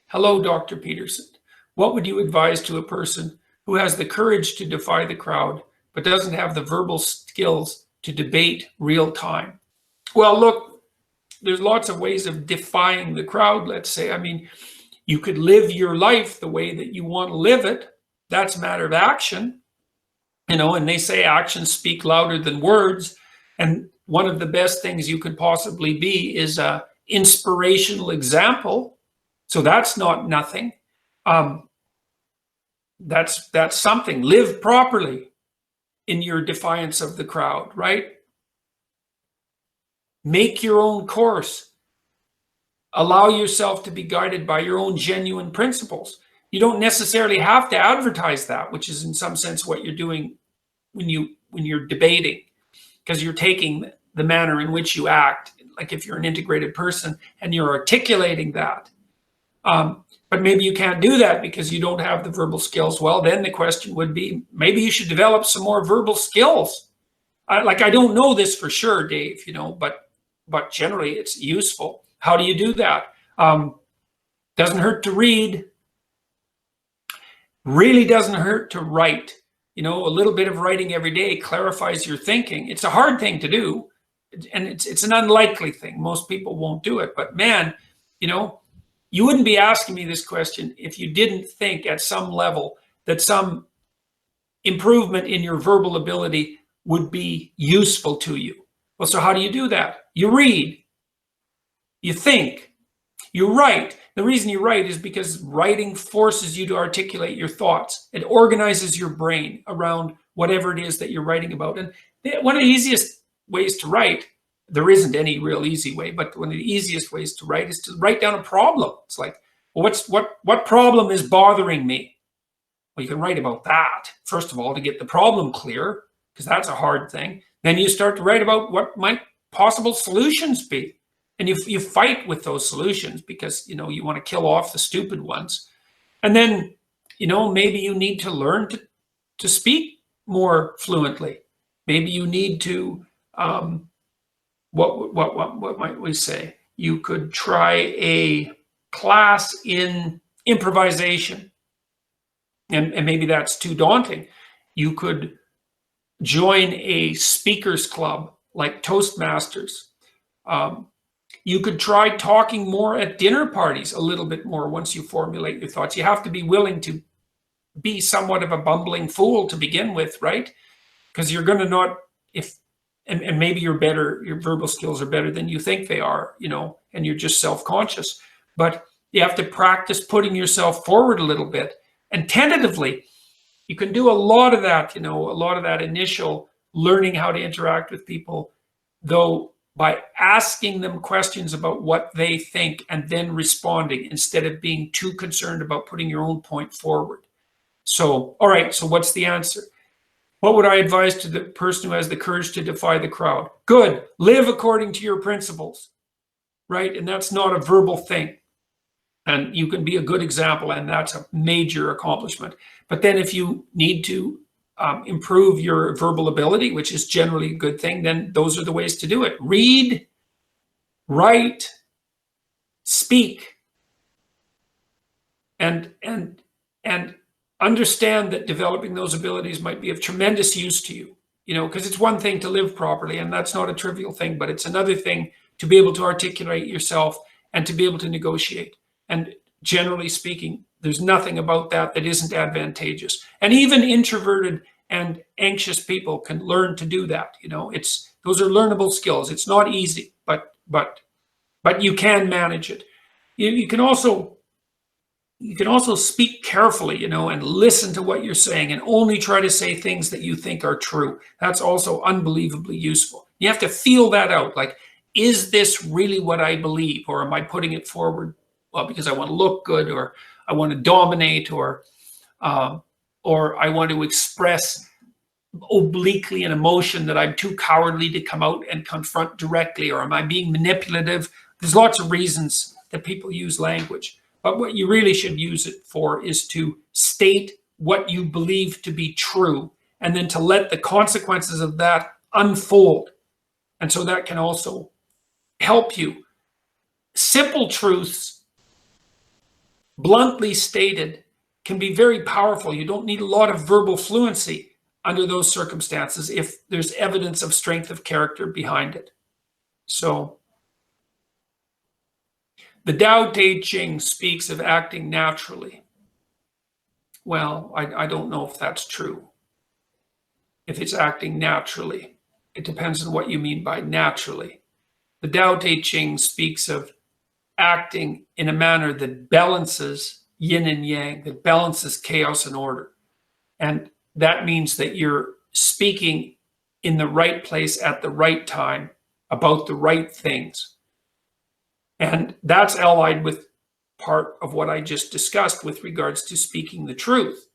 Hello, Dr. Peterson. What would you advise to a person who has the courage to defy the crowd, but doesn't have the verbal skills to debate real time? Well, look, there's lots of ways of defying the crowd, let's say. I mean, you could live your life the way that you want to live it. That's a matter of action, and they say actions speak louder than words. And one of the best things you could possibly be is an inspirational example. So that's not nothing. That's something. Live properly in your defiance of the crowd, right? Make your own course. Allow yourself to be guided by your own genuine principles. You don't necessarily have to advertise that, which is in some sense what you're doing when you're debating, because you're taking the manner in which you act, like if you're an integrated person and you're articulating that. But maybe you can't do that because you don't have the verbal skills. Well, then the question would be, maybe you should develop some more verbal skills. I don't know this for sure, Dave, but generally it's useful. How do you do that? Doesn't hurt to read. Really doesn't hurt to write. A little bit of writing every day clarifies your thinking. It's a hard thing to do, and it's an unlikely thing. Most people won't do it. But man, you wouldn't be asking me this question if you didn't think at some level that some improvement in your verbal ability would be useful to you. Well, so how do you do that? You read, you think, you write. The reason you write is because writing forces you to articulate your thoughts. It organizes your brain around whatever it is that you're writing about. And one of the easiest ways to write, there isn't any real easy way, but one of the easiest ways to write is to write down a problem. It's like, well, what problem is bothering me? Well, you can write about that, first of all, to get the problem clear, because that's a hard thing. Then you start to write about what might possible solutions be. And you fight with those solutions because, you want to kill off the stupid ones. And then, maybe you need to learn to speak more fluently. Maybe you need to, what might we say? You could try a class in improvisation. And maybe that's too daunting. You could join a speakers club like Toastmasters. You could try talking more at dinner parties a little bit more once you formulate your thoughts. You have to be willing to be somewhat of a bumbling fool to begin with, right? Because you're going to not, and maybe your verbal skills are better than you think they are, and you're just self-conscious. But you have to practice putting yourself forward a little bit. And tentatively, you can do a lot of that, a lot of that initial learning how to interact with people, though, by asking them questions about what they think and then responding instead of being too concerned about putting your own point forward. So, all right, so what's the answer? What would I advise to the person who has the courage to defy the crowd? Good, live according to your principles, right? And that's not a verbal thing. And you can be a good example, and that's a major accomplishment. But then if you need to improve your verbal ability, which is generally a good thing, then those are the ways to do it. Read, write, speak, and understand that developing those abilities might be of tremendous use to you, because it's one thing to live properly, and that's not a trivial thing, but it's another thing to be able to articulate yourself and to be able to negotiate. And generally speaking, there's nothing about that isn't advantageous. And even introverted and anxious people can learn to do that. Those are learnable skills. It's not easy, but you can manage it. You can also speak carefully, and listen to what you're saying and only try to say things that you think are true. That's also unbelievably useful. You have to feel that out. Like, is this really what I believe? Or am I putting it forward, well, because I want to look good, or I want to dominate, or I want to express obliquely an emotion that I'm too cowardly to come out and confront directly, or am I being manipulative? There's lots of reasons that people use language. But what you really should use it for is to state what you believe to be true, and then to let the consequences of that unfold. And so that can also help you. Simple truths bluntly stated, can be very powerful. You don't need a lot of verbal fluency under those circumstances if there's evidence of strength of character behind it. So the Tao Te Ching speaks of acting naturally. Well, I don't know if that's true. If it's acting naturally, it depends on what you mean by naturally. The Tao Te Ching speaks of acting in a manner that balances yin and yang, that balances chaos and order. And that means that you're speaking in the right place at the right time about the right things. And that's allied with part of what I just discussed with regards to speaking the truth.